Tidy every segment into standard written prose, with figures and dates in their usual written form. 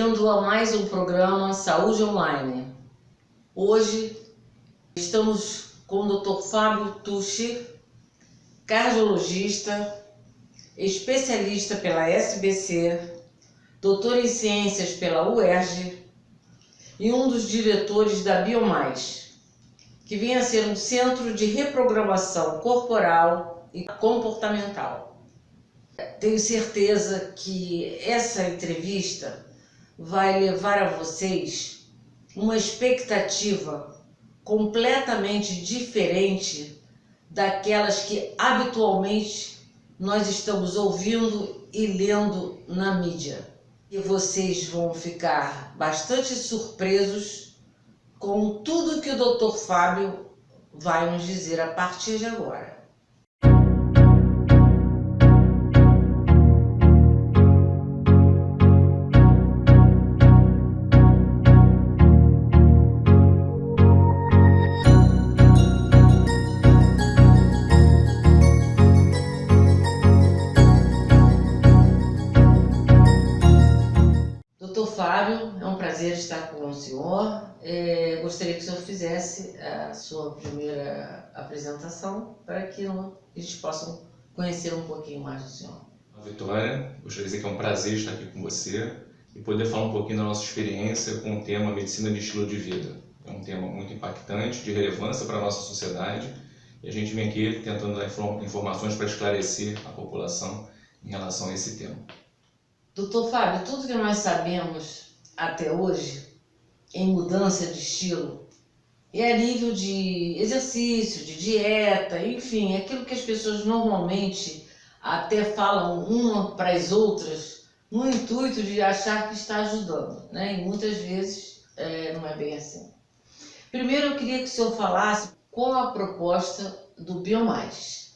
Bem-vindo a mais um programa Saúde Online. Hoje estamos com o Dr. Fábio Tucci, cardiologista, especialista pela SBC, doutor em ciências pela UERJ e um dos diretores da Biomais, que vem a ser um centro de reprogramação corporal e comportamental. Tenho certeza que essa entrevista vai levar a vocês uma expectativa completamente diferente daquelas que habitualmente nós estamos ouvindo e lendo na mídia. E vocês vão ficar bastante surpresos com tudo que o Dr. Fábio vai nos dizer a partir de agora. Dr. Fábio, é um prazer estar com o senhor. Gostaria que o senhor fizesse a sua primeira apresentação para que eles possam conhecer um pouquinho mais do senhor. Vitória, gostaria de dizer que é um prazer estar aqui com você e poder falar um pouquinho da nossa experiência com o tema medicina de estilo de vida. É um tema muito impactante, de relevância para a nossa sociedade, e a gente vem aqui tentando dar informações para esclarecer a população em relação a esse tema. Doutor Fábio, tudo que nós sabemos até hoje em mudança de estilo é a nível de exercício, de dieta, enfim, aquilo que as pessoas normalmente até falam uma para as outras no intuito de achar que está ajudando, né? E muitas vezes não é bem assim. Primeiro eu queria que o senhor falasse qual a proposta do Biomais.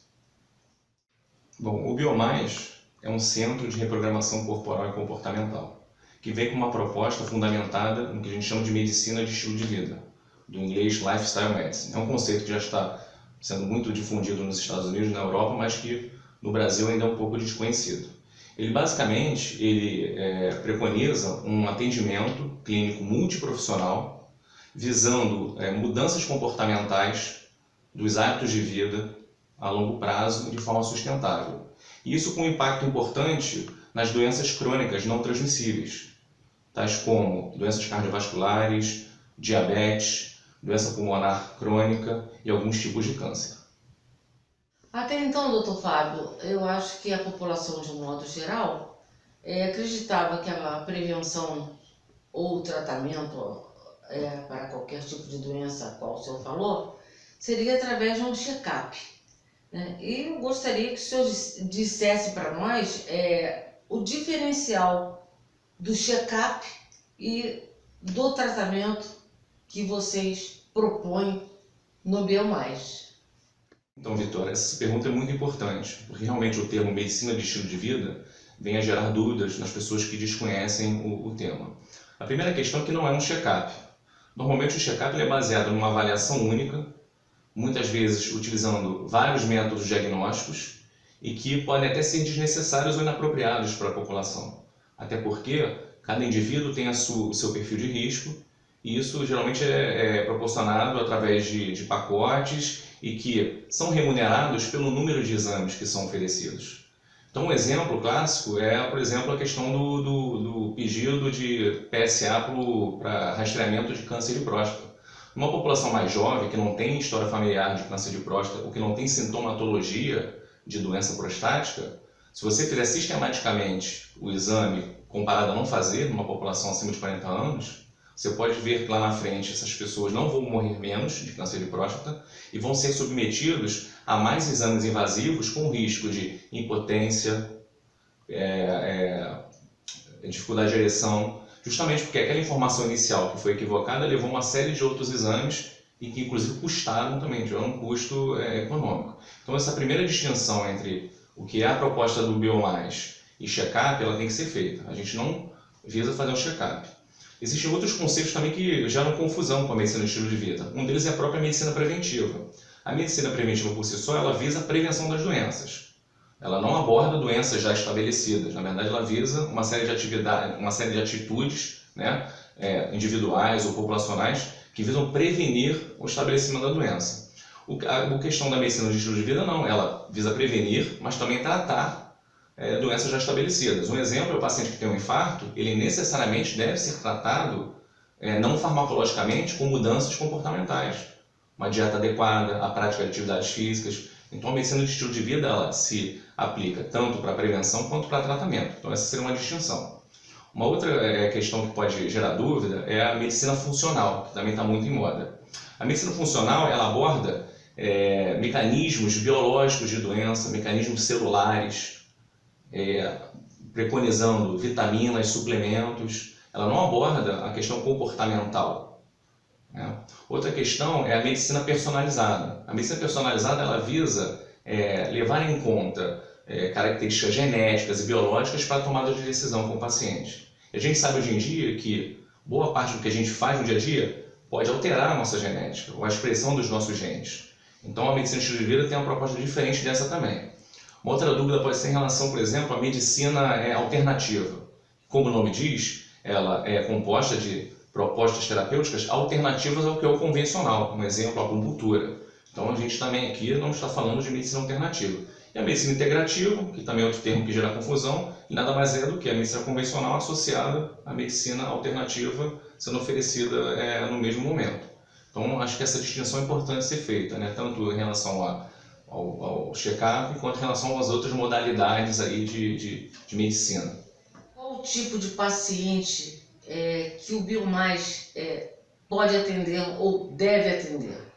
Bom, o Biomais é um centro de reprogramação corporal e comportamental, que vem com uma proposta fundamentada no que a gente chama de medicina de estilo de vida, do inglês Lifestyle Medicine. É um conceito que já está sendo muito difundido nos Estados Unidos e na Europa, mas que no Brasil ainda é um pouco desconhecido. Ele basicamente preconiza um atendimento clínico multiprofissional, visando mudanças comportamentais dos hábitos de vida a longo prazo de forma sustentável. Isso com um impacto importante nas doenças crônicas não transmissíveis, tais como doenças cardiovasculares, diabetes, doença pulmonar crônica e alguns tipos de câncer. Até então, doutor Fábio, eu acho que a população, de um modo geral, acreditava que a prevenção ou o tratamento para qualquer tipo de doença a qual o senhor falou seria através de um check-up. E eu gostaria que o senhor dissesse para nós o diferencial do check-up e do tratamento que vocês propõem no Biomais. Então, Vitória, essa pergunta é muito importante, porque realmente o termo medicina de estilo de vida vem a gerar dúvidas nas pessoas que desconhecem o tema. A primeira questão é que não é um check-up. Normalmente o check-up é baseado numa avaliação única, muitas vezes utilizando vários métodos diagnósticos e que podem até ser desnecessários ou inapropriados para a população. Até porque cada indivíduo tem o seu perfil de risco e isso geralmente é proporcionado através de pacotes e que são remunerados pelo número de exames que são oferecidos. Então, um exemplo clássico é, por exemplo, a questão do pedido de PSA para rastreamento de câncer de próstata. Uma população mais jovem, que não tem história familiar de câncer de próstata ou que não tem sintomatologia de doença prostática, se você fizer sistematicamente o exame comparado a não fazer numa população acima de 40 anos, você pode ver que lá na frente essas pessoas não vão morrer menos de câncer de próstata e vão ser submetidos a mais exames invasivos com risco de impotência, dificuldade de ereção, justamente porque aquela informação inicial que foi equivocada levou uma série de outros exames e que inclusive custaram também, tiveram um custo econômico. Então essa primeira distinção entre o que é a proposta do Biomais e check-up, ela tem que ser feita. A gente não visa fazer um check-up. Existem outros conceitos também que geram confusão com a medicina de estilo de vida. Um deles é a própria medicina preventiva. A medicina preventiva por si só, ela visa a prevenção das doenças. Ela não aborda doenças já estabelecidas. Na verdade, ela visa uma série de atitudes né, individuais ou populacionais que visam prevenir o estabelecimento da doença. A questão da medicina de estilo de vida não, ela visa prevenir, mas também tratar doenças já estabelecidas. Um exemplo é o paciente que tem um infarto, ele necessariamente deve ser tratado não farmacologicamente com mudanças comportamentais. Uma dieta adequada, a prática de atividades físicas. Então a medicina de estilo de vida ela se aplica tanto para prevenção quanto para tratamento. Então essa seria uma distinção. Uma outra questão que pode gerar dúvida é a medicina funcional, que também está muito em moda. A medicina funcional ela aborda mecanismos biológicos de doença, mecanismos celulares, preconizando vitaminas, suplementos. Ela não aborda a questão comportamental, né? Outra questão é a medicina personalizada. A medicina personalizada ela visa levar em conta características genéticas e biológicas para a tomada de decisão com o paciente. E a gente sabe hoje em dia que boa parte do que a gente faz no dia a dia pode alterar a nossa genética, ou a expressão dos nossos genes. Então a medicina de estilo de vida tem uma proposta diferente dessa também. Uma outra dúvida pode ser em relação, por exemplo, à medicina alternativa. Como o nome diz, ela é composta de propostas terapêuticas alternativas ao que é o convencional, um exemplo, a acupuntura. Então a gente também aqui não está falando de medicina alternativa. E a medicina integrativa, que também é outro termo que gera confusão, e nada mais é do que a medicina convencional associada à medicina alternativa sendo oferecida no mesmo momento. Então acho que essa distinção é importante ser feita, né? Tanto em relação ao check-up quanto em relação às outras modalidades aí de medicina. Qual o tipo de paciente que o Biomais pode atender ou deve atender?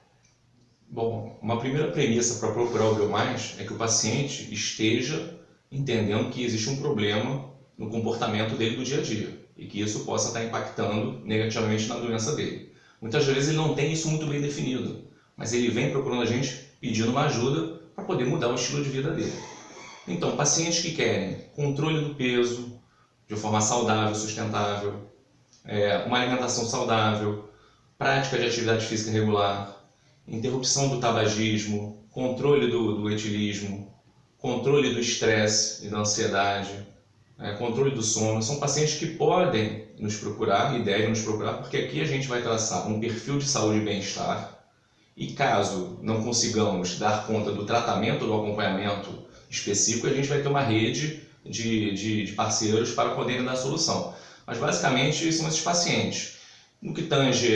Bom, uma primeira premissa para procurar o Biomais é que o paciente esteja entendendo que existe um problema no comportamento dele do dia a dia e que isso possa estar impactando negativamente na doença dele. Muitas vezes ele não tem isso muito bem definido, mas ele vem procurando a gente pedindo uma ajuda para poder mudar o estilo de vida dele. Então, pacientes que querem controle do peso de forma saudável, sustentável, uma alimentação saudável, prática de atividade física regular, interrupção do tabagismo, controle do etilismo, controle do estresse e da ansiedade, controle do sono. São pacientes que podem nos procurar e devem nos procurar, porque aqui a gente vai traçar um perfil de saúde e bem-estar e caso não consigamos dar conta do tratamento, do acompanhamento específico, a gente vai ter uma rede de parceiros para poderem dar solução. Mas basicamente são esses pacientes. No que tange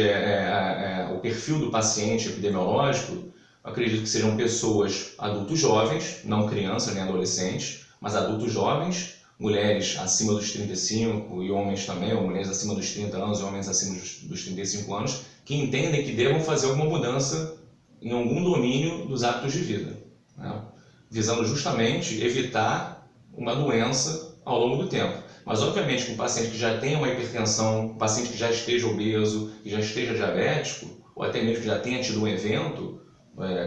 o perfil do paciente epidemiológico, eu acredito que sejam pessoas adultos jovens, não crianças nem adolescentes, mas adultos jovens, mulheres acima dos 35 e homens também, ou mulheres acima dos 30 anos e homens acima dos 35 anos, que entendem que devam fazer alguma mudança em algum domínio dos hábitos de vida, né? Visando justamente evitar uma doença ao longo do tempo. Mas, obviamente, que um paciente que já tenha uma hipertensão, um paciente que já esteja obeso, que já esteja diabético, ou até mesmo que já tenha tido um evento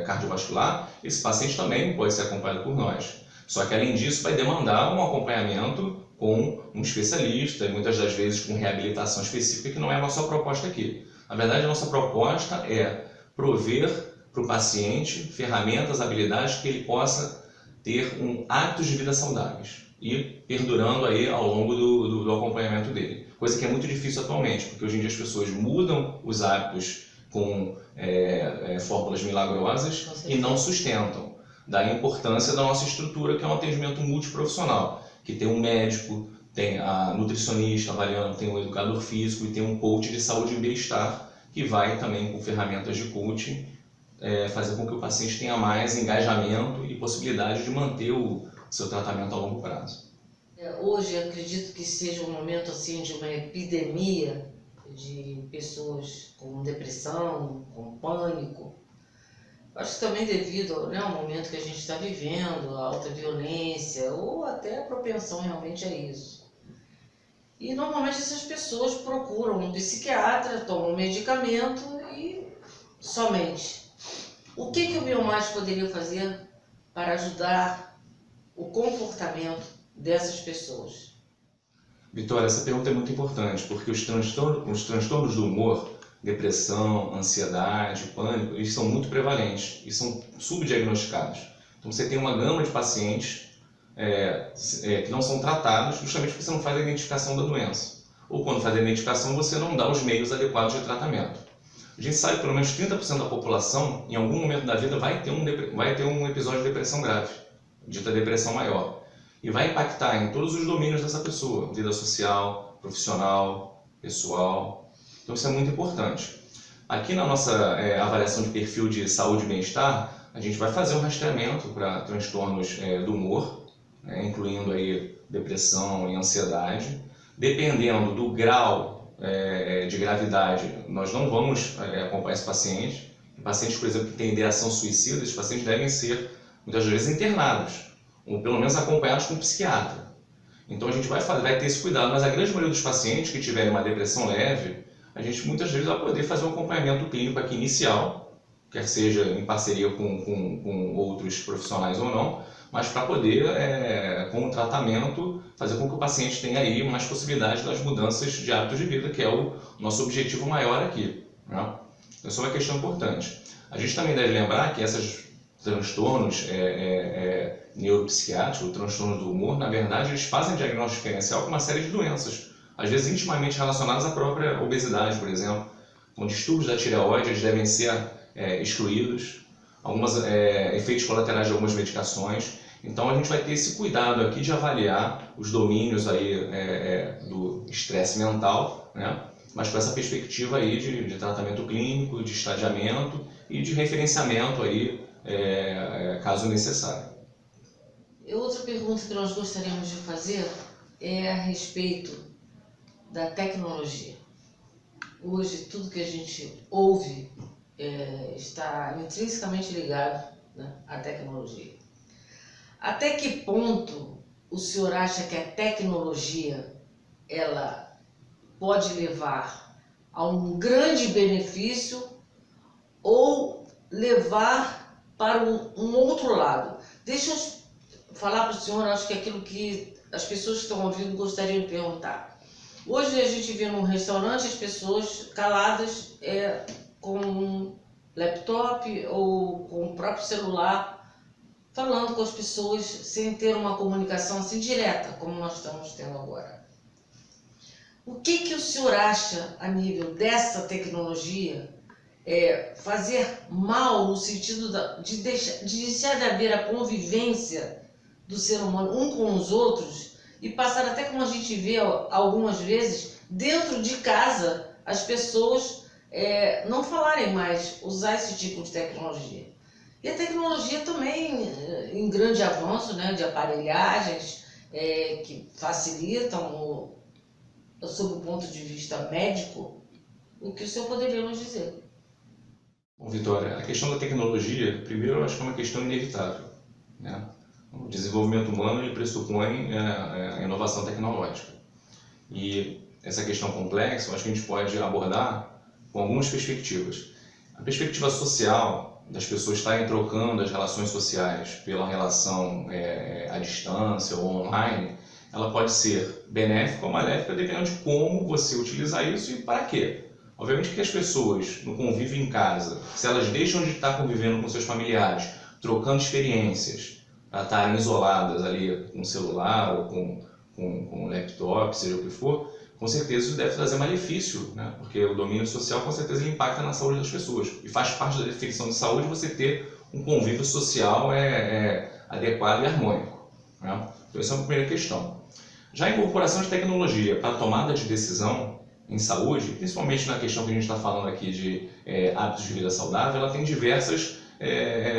cardiovascular, esse paciente também pode ser acompanhado por nós. Só que, além disso, vai demandar um acompanhamento com um especialista, e muitas das vezes com reabilitação específica, que não é a nossa proposta aqui. Na verdade, a nossa proposta é prover para o paciente ferramentas, habilidades que ele possa ter hábitos de vida saudáveis e perdurando aí ao longo do acompanhamento dele. Coisa que é muito difícil atualmente, porque hoje em dia as pessoas mudam os hábitos com fórmulas milagrosas e não sustentam. Daí a importância da nossa estrutura, que é um atendimento multiprofissional, que tem um médico, tem a nutricionista avaliando, tem um educador físico e tem um coach de saúde e bem-estar, que vai também com ferramentas de coaching fazer com que o paciente tenha mais engajamento e possibilidade de manter o seu tratamento a longo prazo. Hoje acredito que seja um momento assim de uma epidemia de pessoas com depressão, com pânico. Acho que também devido ao momento que a gente está vivendo, a alta violência ou até a propensão realmente a isso. E normalmente essas pessoas procuram um psiquiatra, tomam um medicamento e somente. O que o Biomais poderia fazer para ajudar o comportamento dessas pessoas? Vitória, essa pergunta é muito importante, porque os transtornos do humor, depressão, ansiedade, pânico, eles são muito prevalentes e são subdiagnosticados. Então você tem uma gama de pacientes que não são tratados justamente porque você não faz a identificação da doença. ou quando faz a identificação você não dá os meios adequados de tratamento. A gente sabe que pelo menos 30% da população, em algum momento da vida, vai ter um episódio de depressão grave, dita depressão maior. E vai impactar em todos os domínios dessa pessoa, vida social, profissional, pessoal. Então isso é muito importante. Aqui na nossa avaliação de perfil de saúde e bem-estar, a gente vai fazer um rastreamento para transtornos do humor, incluindo aí depressão e ansiedade. Dependendo do grau de gravidade, nós não vamos acompanhar esse paciente. Pacientes, por exemplo, que têm ideação suicida, esses pacientes devem ser, muitas vezes, internados, ou pelo menos acompanhados com um psiquiatra. Então a gente vai ter esse cuidado, mas a grande maioria dos pacientes que tiverem uma depressão leve, a gente muitas vezes vai poder fazer um acompanhamento clínico aqui inicial, quer seja em parceria com outros profissionais ou não, mas para poder, com o tratamento, fazer com que o paciente tenha aí mais possibilidade das mudanças de hábitos de vida, que é o nosso objetivo maior aqui, né? Então, isso é uma questão importante. A gente também deve lembrar que esses transtornos neuropsiquiátricos, ou transtornos do humor, na verdade, eles fazem diagnóstico diferencial com uma série de doenças, às vezes intimamente relacionadas à própria obesidade, por exemplo. Com distúrbios da tireoide, eles devem ser excluídos, efeitos colaterais de algumas medicações. Então a gente vai ter esse cuidado aqui de avaliar os domínios aí, do estresse mental, né? Mas com essa perspectiva aí de tratamento clínico, de estadiamento e de referenciamento aí, caso necessário. Outra pergunta que nós gostaríamos de fazer é a respeito da tecnologia. Hoje tudo que a gente ouve está intrinsecamente ligado, né, à tecnologia. Até que ponto o senhor acha que a tecnologia ela pode levar a um grande benefício ou levar para um outro lado? Deixa eu falar para o senhor, acho que é aquilo que as pessoas que estão ouvindo gostariam de perguntar. Hoje a gente vê num restaurante as pessoas caladas com um laptop ou com o próprio celular, falando com as pessoas sem ter uma comunicação assim direta, como nós estamos tendo agora. O que o senhor acha a nível dessa tecnologia fazer mal no sentido de deixar de haver a convivência do ser humano um com os outros e passar até como a gente vê algumas vezes dentro de casa as pessoas não falarem mais, usar esse tipo de tecnologia. E a tecnologia também em grande avanço, né, de aparelhagens que facilitam sob o ponto de vista médico. O que o senhor poderia nos dizer? Bom, Vitória, a questão da tecnologia, primeiro, eu acho que é uma questão inevitável, né? O desenvolvimento humano ele pressupõe a inovação tecnológica. E essa questão complexa, eu acho que a gente pode abordar com algumas perspectivas. A perspectiva social, das pessoas estarem trocando as relações sociais pela relação à distância ou online, ela pode ser benéfica ou maléfica dependendo de como você utilizar isso e para quê. Obviamente que as pessoas no convívio em casa, se elas deixam de estar convivendo com seus familiares, trocando experiências, para estarem isoladas ali com o celular ou com o laptop, seja o que for, com certeza isso deve trazer malefício, né? Porque o domínio social com certeza ele impacta na saúde das pessoas. E faz parte da definição de saúde você ter um convívio social adequado e harmônico, né? Então essa é uma primeira questão. Já a incorporação de tecnologia para a tomada de decisão em saúde, principalmente na questão que a gente está falando aqui de hábitos de vida saudável, ela tem diversas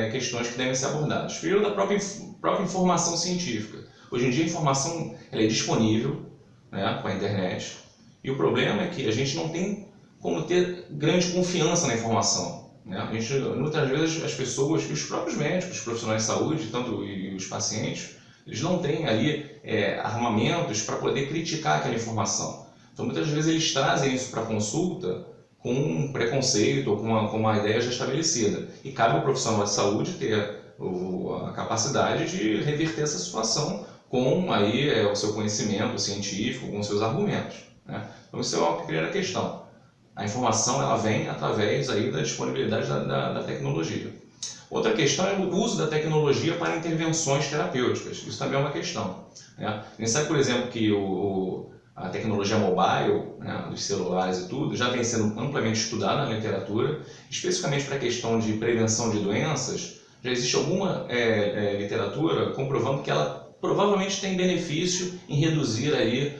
questões que devem ser abordadas. Primeiro, da própria informação científica. Hoje em dia a informação ela é disponível, né, com a internet, e o problema é que a gente não tem como ter grande confiança na informação, né? Muitas vezes as pessoas, e os próprios médicos, os profissionais de saúde, tanto e os pacientes, eles não têm ali armamentos para poder criticar aquela informação. Então muitas vezes eles trazem isso para a consulta com um preconceito ou com uma ideia já estabelecida. E cabe ao profissional de saúde ter a capacidade de reverter essa situação com aí, o seu conhecimento científico, com os seus argumentos, né? Então isso é uma primeira questão. A informação ela vem através aí da disponibilidade da tecnologia. Outra questão é o uso da tecnologia para intervenções terapêuticas. Isso também é uma questão, né? A gente sabe, por exemplo, que a tecnologia mobile, né, dos celulares e tudo, já vem sendo amplamente estudada na literatura, especificamente para a questão de prevenção de doenças. Já existe alguma literatura comprovando que ela provavelmente tem benefício em reduzir aí,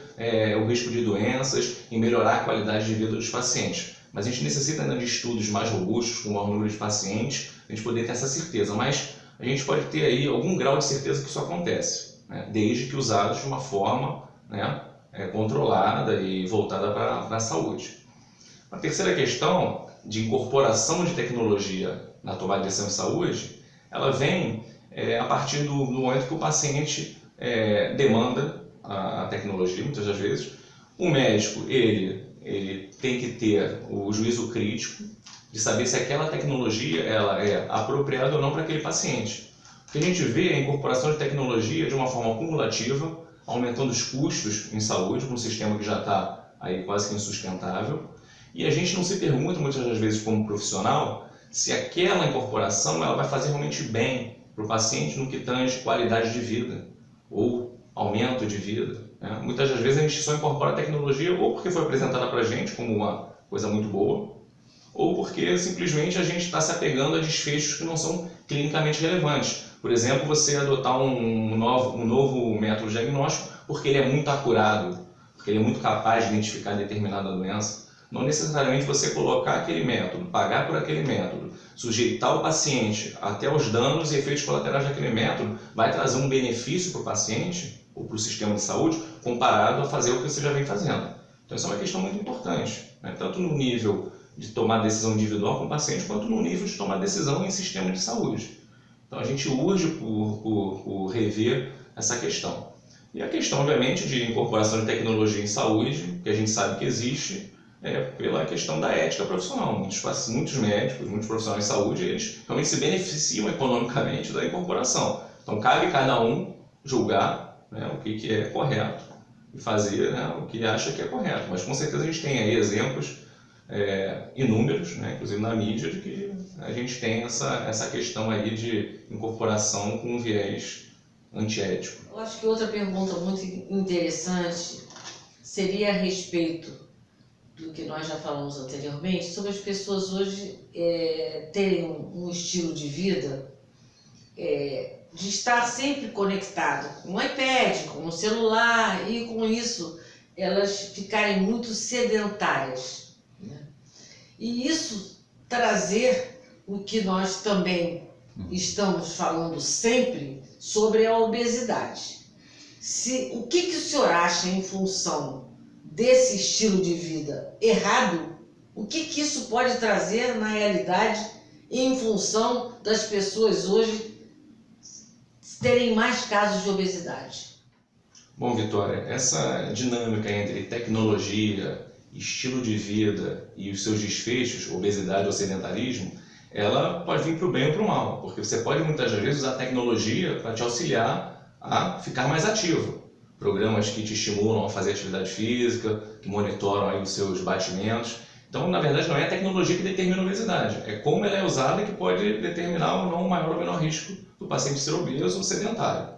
o risco de doenças, em melhorar a qualidade de vida dos pacientes. Mas a gente necessita ainda de estudos mais robustos, com o maior número de pacientes, para a gente poder ter essa certeza. Mas a gente pode ter aí algum grau de certeza que isso acontece, né, desde que usados de uma forma, né, controlada e voltada para a saúde. A terceira questão de incorporação de tecnologia na tomada de decisão em saúde, ela vem a partir do momento que o paciente demanda a tecnologia, muitas das vezes. O médico, ele tem que ter o juízo crítico de saber se aquela tecnologia ela é apropriada ou não para aquele paciente. O que a gente vê é a incorporação de tecnologia de uma forma cumulativa, aumentando os custos em saúde, para um sistema que já está aí quase que insustentável. E a gente não se pergunta, muitas das vezes, como profissional, se aquela incorporação ela vai fazer realmente bem para o paciente no que tange qualidade de vida ou aumento de vida, né? Muitas das vezes a gente só incorpora a tecnologia ou porque foi apresentada para a gente como uma coisa muito boa, ou porque simplesmente a gente está se apegando a desfechos que não são clinicamente relevantes. Por exemplo, você adotar um novo método diagnóstico porque ele é muito acurado, porque ele é muito capaz de identificar determinada doença. Não necessariamente você colocar aquele método, pagar por aquele método, sujeitar o paciente até os danos e efeitos colaterais daquele método, vai trazer um benefício para o paciente ou para o sistema de saúde comparado a fazer o que você já vem fazendo. Então, isso é uma questão muito importante, né? Tanto no nível de tomar decisão individual com o paciente, quanto no nível de tomar decisão em sistema de saúde. Então, a gente urge por rever essa questão. E a questão, obviamente, de incorporação de tecnologia em saúde, que a gente sabe que existe, pela questão da ética profissional. Muitos médicos, muitos profissionais de saúde, eles realmente se beneficiam economicamente da incorporação. Então, cabe cada um julgar, né, o que é correto e fazer, né, o que acha que é correto. Mas, com certeza, a gente tem aí exemplos inúmeros, né, inclusive na mídia, de que a gente tem essa questão aí de incorporação com um viés antiético. Eu acho que outra pergunta muito interessante seria a respeito do que nós já falamos anteriormente, sobre as pessoas hoje terem um estilo de vida de estar sempre conectado com o iPad, com o celular, e com isso elas ficarem muito sedentárias, né? E isso trazer o que nós também estamos falando sempre sobre a obesidade. O que o senhor acha em função desse estilo de vida errado? O que isso pode trazer na realidade em função das pessoas hoje terem mais casos de obesidade? Bom, Vitória, essa dinâmica entre tecnologia, estilo de vida e os seus desfechos, obesidade ou sedentarismo, ela pode vir para o bem ou para o mal, porque você pode muitas vezes usar a tecnologia para te auxiliar a ficar mais ativo. Programas que te estimulam a fazer atividade física, que monitoram aí os seus batimentos. Então, na verdade, não é a tecnologia que determina a obesidade, é como ela é usada que pode determinar ou não o maior ou menor risco do paciente ser obeso ou sedentário.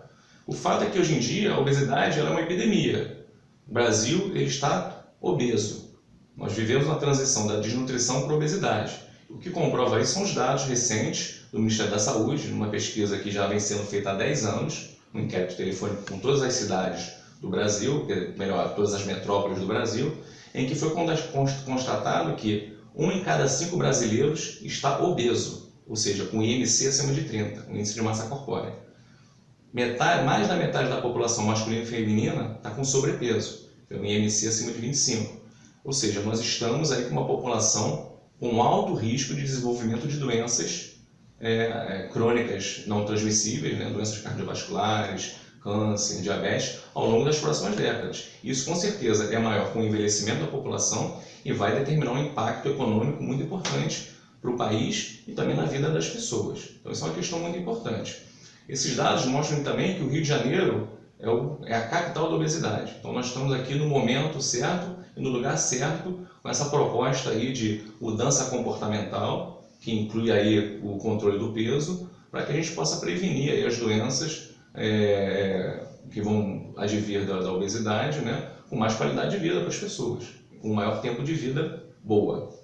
O fato é que hoje em dia a obesidade ela é uma epidemia. O Brasil ele está obeso. Nós vivemos uma transição da desnutrição para a obesidade. O que comprova isso são os dados recentes do Ministério da Saúde, numa pesquisa que já vem sendo feita há 10 anos, um inquérito telefônico com todas as cidades do Brasil, melhor, todas as metrópoles do Brasil, em que foi constatado que 1 em cada 5 brasileiros está obeso, ou seja, com IMC acima de 30, um índice de massa corpórea. Mais da metade da população masculina e feminina está com sobrepeso, um IMC acima de 25. Ou seja, nós estamos aí com uma população com alto risco de desenvolvimento de doenças crônicas não transmissíveis, né? Doenças cardiovasculares, câncer, diabetes, ao longo das próximas décadas. Isso, com certeza, é maior com o envelhecimento da população e vai determinar um impacto econômico muito importante para o país e também na vida das pessoas. Então, isso é uma questão muito importante. Esses dados mostram também que o Rio de Janeiro é a capital da obesidade. Então, nós estamos aqui no momento certo e no lugar certo com essa proposta aí de mudança comportamental, que inclui aí o controle do peso, para que a gente possa prevenir aí as doenças que vão advir da obesidade, né? com mais qualidade de vida para as pessoas, com maior tempo de vida boa.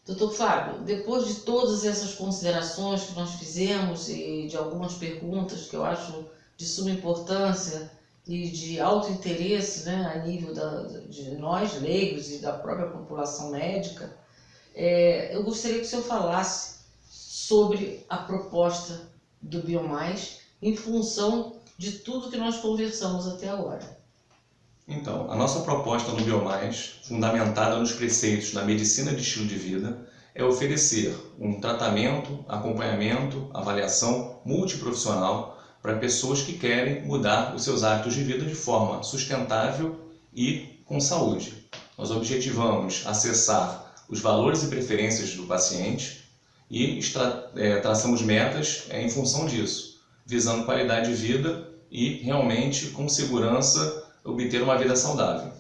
Doutor Fábio, depois de todas essas considerações que nós fizemos e de algumas perguntas que eu acho de suma importância e de alto interesse, né, a nível de nós leigos e da própria população médica, eu gostaria que o senhor falasse sobre a proposta do Biomais em função de tudo que nós conversamos até agora. Então, a nossa proposta no Biomais, fundamentada nos preceitos da medicina de estilo de vida, é oferecer um tratamento, acompanhamento, avaliação multiprofissional para pessoas que querem mudar os seus hábitos de vida de forma sustentável e com saúde. Nós objetivamos acessar os valores e preferências do paciente e traçamos metas em função disso, visando qualidade de vida e realmente com segurança obter uma vida saudável.